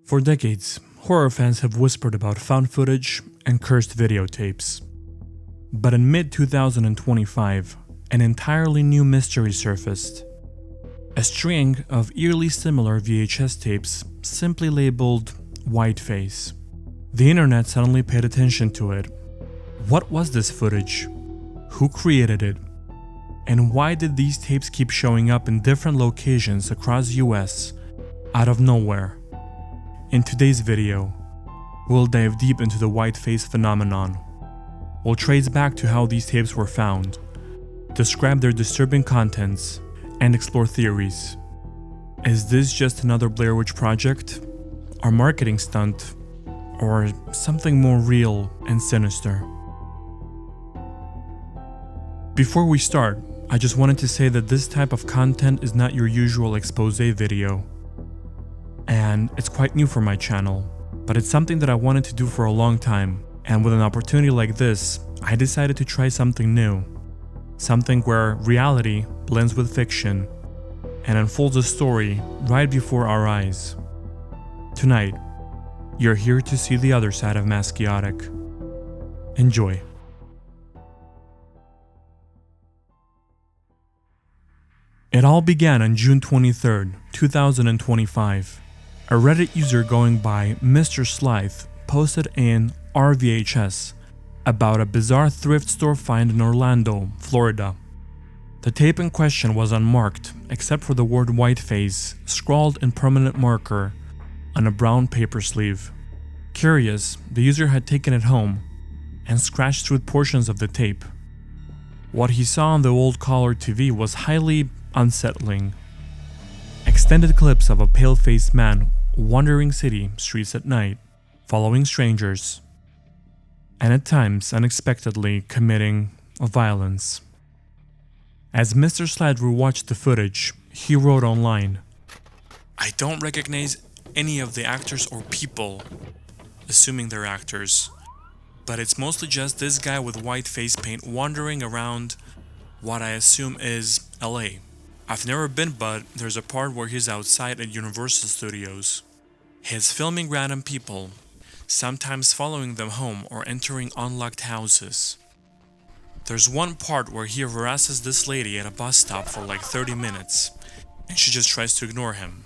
For decades, horror fans have whispered about found footage and cursed videotapes. But in mid-2025, an entirely new mystery surfaced. A string of eerily similar VHS tapes simply labeled Whiteface. The internet suddenly paid attention to it. What was this footage? Who created it? And why did these tapes keep showing up in different locations across the US out of nowhere? In today's video, we'll dive deep into the Whiteface phenomenon. We'll trace back to how these tapes were found, describe their disturbing contents, and explore theories. Is this just another Blair Witch Project? A marketing stunt? Or something more real and sinister? Before we start, I just wanted to say that this type of content is not your usual expose video. And it's quite new for my channel, but it's something that I wanted to do for a long time, and with an opportunity like this, I decided to try something new. Something where reality blends with fiction and unfolds a story right before our eyes. Tonight, you're here to see the other side of Maskyotic. Enjoy. It all began on June 23rd, 2025. A Reddit user going by Mr. Slythe posted in RVHS about a bizarre thrift store find in Orlando, Florida. The tape in question was unmarked except for the word Whiteface scrawled in permanent marker on a brown paper sleeve. Curious, the user had taken it home and scratched through portions of the tape. What he saw on the old color TV was highly unsettling. Extended clips of a pale-faced man wandering city streets at night, following strangers, and at times unexpectedly committing violence. As Mr. Slythe watched the footage, he wrote online, "I don't recognize any of the actors or people, assuming they're actors, but it's mostly just this guy with white face paint wandering around what I assume is LA. I've never been, but there's a part where he's outside at Universal Studios. He's filming random people, sometimes following them home or entering unlocked houses. There's one part where he harasses this lady at a bus stop for like 30 minutes, and she just tries to ignore him.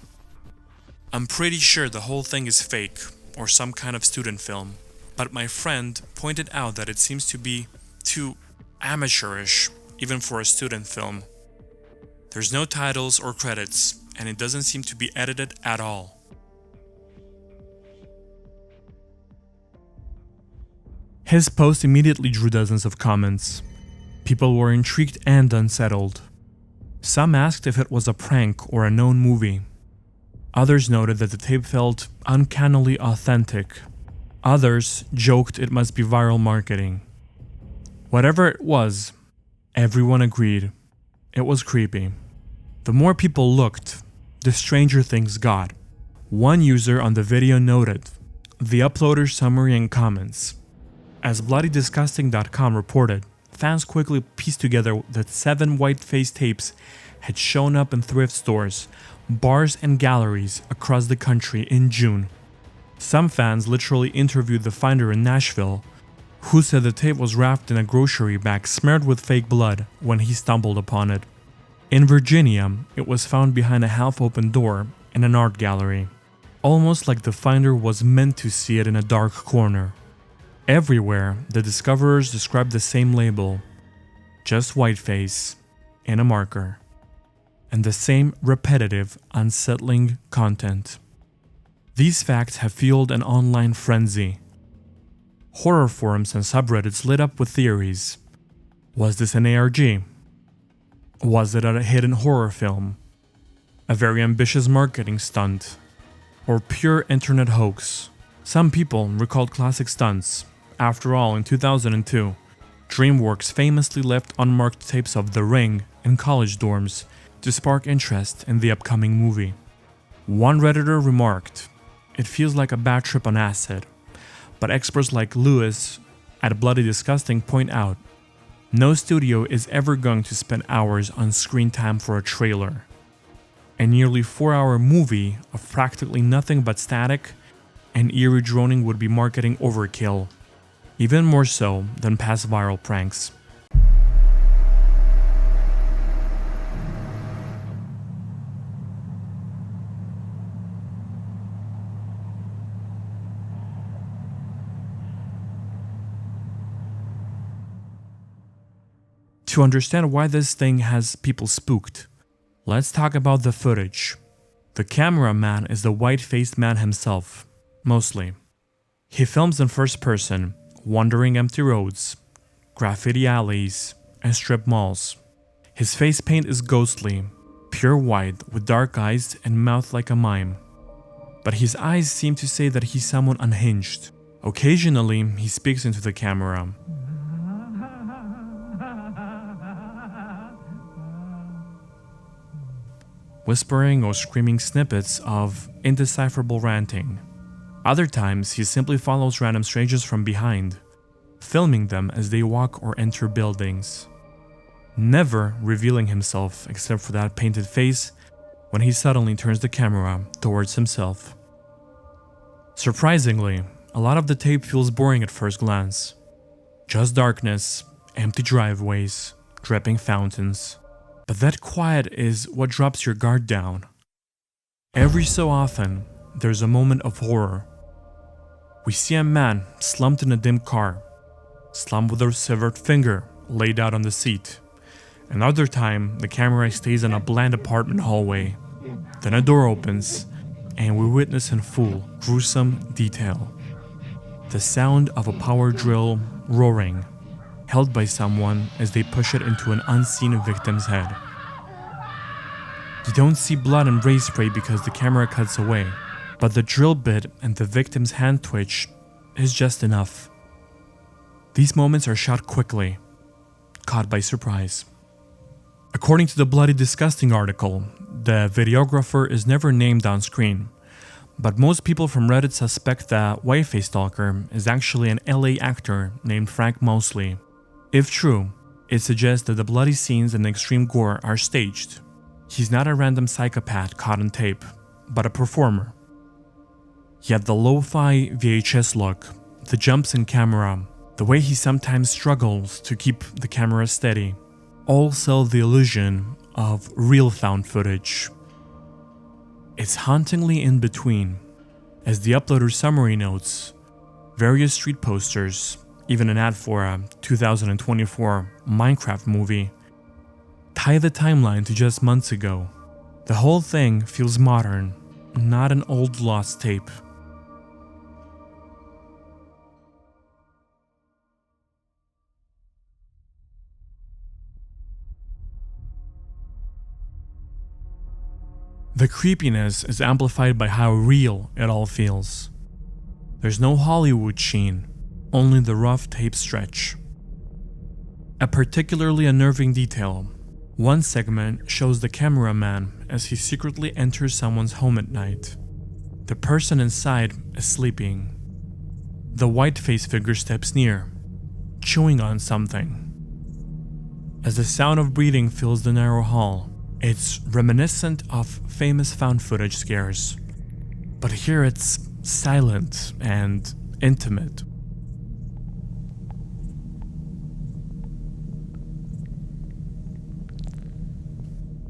I'm pretty sure the whole thing is fake, or some kind of student film, but my friend pointed out that it seems to be too amateurish, even for a student film. There's no titles or credits, and it doesn't seem to be edited at all." His post immediately drew dozens of comments. People were intrigued and unsettled. Some asked if it was a prank or a known movie. Others noted that the tape felt uncannily authentic. Others joked it must be viral marketing. Whatever it was, everyone agreed. It was creepy. The more people looked, the stranger things got. One user on the video noted the uploader's summary and comments. As bloodydisgusting.com reported, fans quickly pieced together that 7 Whiteface tapes had shown up in thrift stores, bars, and galleries across the country in June. Some fans literally interviewed the finder in Nashville, who said the tape was wrapped in a grocery bag smeared with fake blood when he stumbled upon it. In Virginia, it was found behind a half-open door in an art gallery, almost like the finder was meant to see it in a dark corner. Everywhere, the discoverers described the same label, just Whiteface, in a marker, and the same repetitive, unsettling content. These facts have fueled an online frenzy. Horror forums and subreddits lit up with theories. Was this an ARG? Was it a hidden horror film? A very ambitious marketing stunt? Or pure internet hoax? Some people recalled classic stunts. After all, in 2002, DreamWorks famously left unmarked tapes of The Ring in college dorms to spark interest in the upcoming movie. One Redditor remarked, "It feels like a bad trip on acid," but experts like Lewis at Bloody Disgusting point out, no studio is ever going to spend hours on screen time for a trailer. A nearly 4-hour movie of practically nothing but static and eerie droning would be marketing overkill, even more so than past viral pranks. To understand why this thing has people spooked, let's talk about the footage. The cameraman is the white-faced man himself, mostly. He films in first person, wandering empty roads, graffiti alleys, and strip malls. His face paint is ghostly, pure white with dark eyes and mouth like a mime. But his eyes seem to say that he's someone unhinged. Occasionally, he speaks into the camera. Whispering or screaming snippets of indecipherable ranting. Other times, he simply follows random strangers from behind, filming them as they walk or enter buildings, never revealing himself except for that painted face when he suddenly turns the camera towards himself. Surprisingly, a lot of the tape feels boring at first glance. Just darkness, empty driveways, dripping fountains. But that quiet is what drops your guard down. Every so often, there's a moment of horror. We see a man slumped in a dim car, slumped with a severed finger laid out on the seat. Another time, the camera stays in a bland apartment hallway. Then a door opens, and we witness in full, gruesome detail the sound of a power drill roaring, held by someone as they push it into an unseen victim's head. You don't see blood and ray spray because the camera cuts away, but the drill bit and the victim's hand twitch is just enough. These moments are shot quickly, caught by surprise. According to the Bloody Disgusting article, the videographer is never named on screen, but most people from Reddit suspect that Whiteface Stalker is actually an LA actor named Frank Mosley. If true, it suggests that the bloody scenes and the extreme gore are staged. He's not a random psychopath caught on tape, but a performer. Yet the lo-fi VHS look, the jumps in camera, the way he sometimes struggles to keep the camera steady, all sell the illusion of real found footage. It's hauntingly in between, as the uploader summary notes, various street posters, even an ad for a 2024 Minecraft movie, tie the timeline to just months ago. The whole thing feels modern, not an old lost tape. The creepiness is amplified by how real it all feels. There's no Hollywood sheen, only the rough tape stretch. A particularly unnerving detail. One segment shows the cameraman as he secretly enters someone's home at night. The person inside is sleeping. The white-faced figure steps near, chewing on something. As the sound of breathing fills the narrow hall, it's reminiscent of famous found footage scares. But here it's silent and intimate.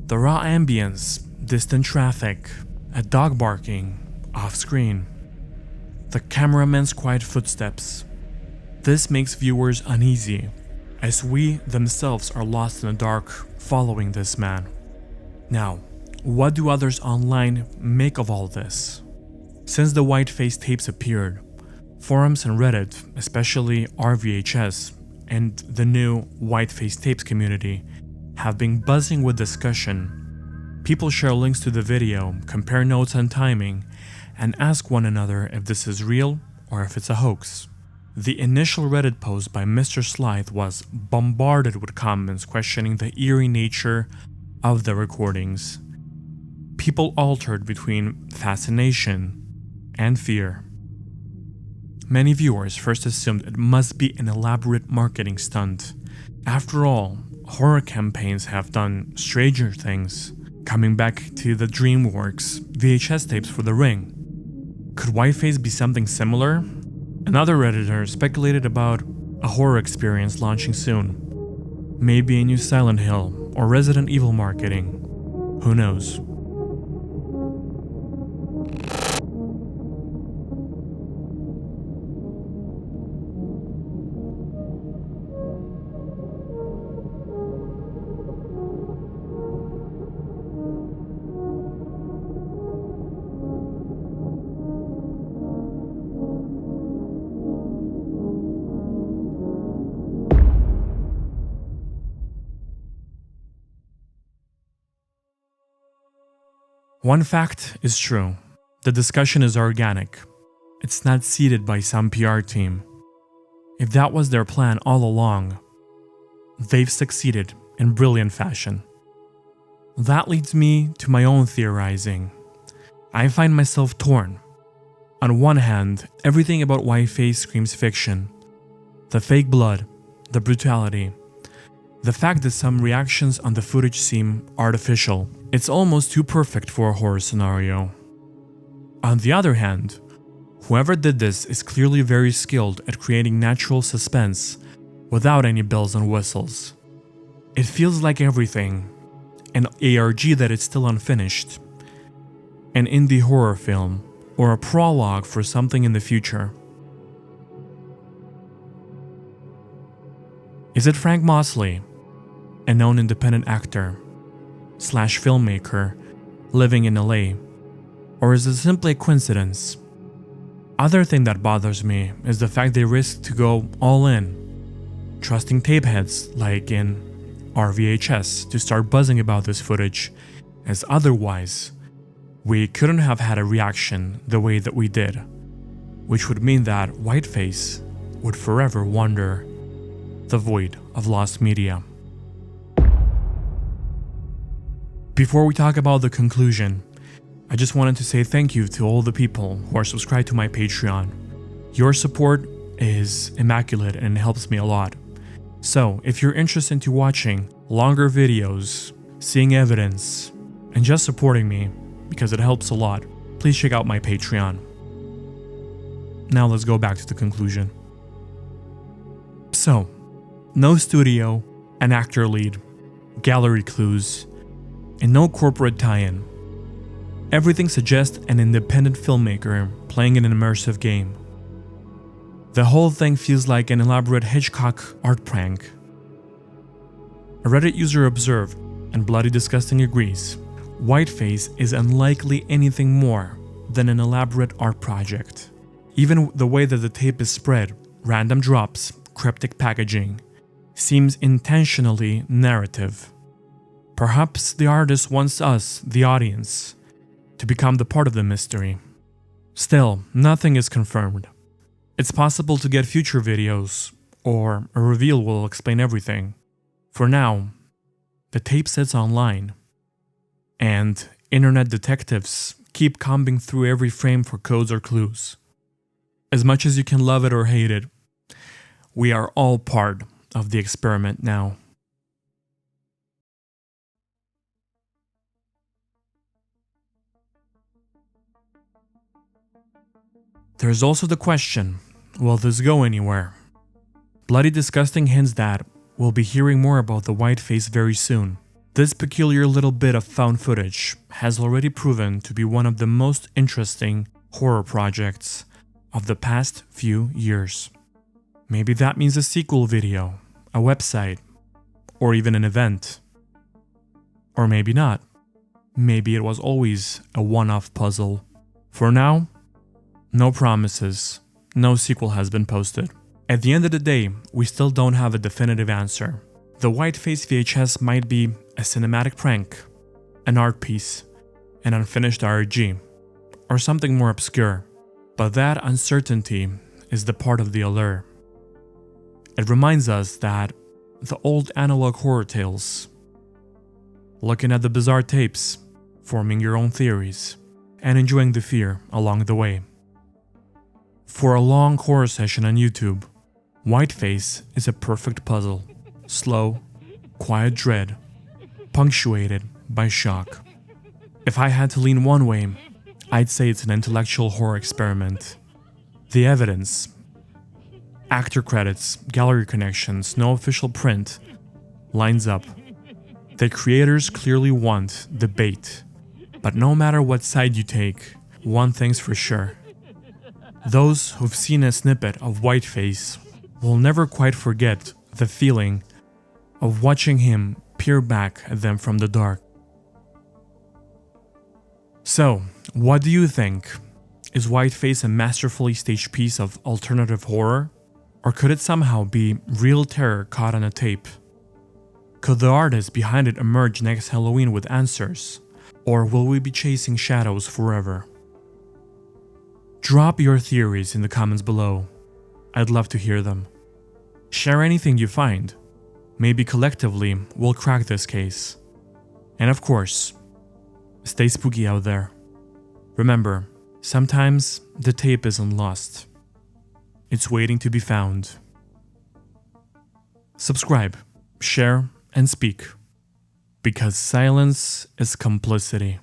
The raw ambience, distant traffic, a dog barking, off-screen. The cameraman's quiet footsteps. This makes viewers uneasy, as we themselves are lost in the dark following this man. Now, what do others online make of all this? Since the Whiteface Tapes appeared, forums and Reddit, especially RVHS and the new Whiteface Tapes community, have been buzzing with discussion. People share links to the video, compare notes on timing, and ask one another if this is real or if it's a hoax. The initial Reddit post by Mr. Slythe was bombarded with comments questioning the eerie nature of the recordings. People altered between fascination and fear. Many viewers first assumed it must be an elaborate marketing stunt. After all, horror campaigns have done stranger things, coming back to the DreamWorks VHS tapes for The Ring. Could Whiteface be something similar? Another Redditor speculated about a horror experience launching soon. Maybe a new Silent Hill or Resident Evil marketing. Who knows? One fact is true. The discussion is organic. It's not seeded by some PR team. If that was their plan all along, they've succeeded in brilliant fashion. That leads me to my own theorizing. I find myself torn. On one hand, everything about Whiteface screams fiction. The fake blood, the brutality, the fact that some reactions on the footage seem artificial. It's almost too perfect for a horror scenario. On the other hand, whoever did this is clearly very skilled at creating natural suspense without any bells and whistles. It feels like everything, an ARG that is still unfinished, an indie horror film, or a prologue for something in the future. Is it Frank Mosley, a known independent actor / filmmaker living in LA, or is it simply a coincidence? Other thing that bothers me is the fact they risked to go all in, trusting tape heads like in RVHS to start buzzing about this footage, as otherwise we couldn't have had a reaction the way that we did, which would mean that Whiteface would forever wander the void of lost media. Before we talk about the conclusion, I just wanted to say thank you to all the people who are subscribed to my Patreon. Your support is immaculate and it helps me a lot. So, if you're interested into watching longer videos, seeing evidence, and just supporting me, because it helps a lot, please check out my Patreon. Now let's go back to the conclusion. So, no studio, an actor lead, gallery clues, and no corporate tie-in. Everything suggests an independent filmmaker playing an immersive game. The whole thing feels like an elaborate Hitchcock art prank. A Reddit user observed, and Bloody Disgusting agrees, Whiteface is unlikely anything more than an elaborate art project. Even the way that the tape is spread, random drops, cryptic packaging, seems intentionally narrative. Perhaps the artist wants us, the audience, to become the part of the mystery. Still, nothing is confirmed. It's possible to get future videos, or a reveal will explain everything. For now, the tape sits online, and internet detectives keep combing through every frame for codes or clues. As much as you can love it or hate it, we are all part of the experiment now. There's also the question, will this go anywhere? Bloody Disgusting hints that we'll be hearing more about the Whiteface very soon. This peculiar little bit of found footage has already proven to be one of the most interesting horror projects of the past few years. Maybe that means a sequel video, a website, or even an event. Or maybe not. Maybe it was always a one-off puzzle. For now, no promises, no sequel has been posted. At the end of the day, we still don't have a definitive answer. The Whiteface VHS might be a cinematic prank, an art piece, an unfinished RG, or something more obscure. But that uncertainty is the part of the allure. It reminds us that the old analog horror tales, looking at the bizarre tapes, forming your own theories, and enjoying the fear along the way. For a long horror session on YouTube, Whiteface is a perfect puzzle. Slow, quiet dread, punctuated by shock. If I had to lean one way, I'd say it's an intellectual horror experiment. The evidence, actor credits, gallery connections, no official print, lines up. The creators clearly want debate. But no matter what side you take, one thing's for sure. Those who've seen a snippet of Whiteface will never quite forget the feeling of watching him peer back at them from the dark. So, what do you think? Is Whiteface a masterfully staged piece of alternative horror? Or could it somehow be real terror caught on a tape? Could the artist behind it emerge next Halloween with answers? Or will we be chasing shadows forever? Drop your theories in the comments below. I'd love to hear them. Share anything you find. Maybe collectively we'll crack this case. And of course, stay spooky out there. Remember, sometimes the tape isn't lost. It's waiting to be found. Subscribe, share, and speak. Because silence is complicity.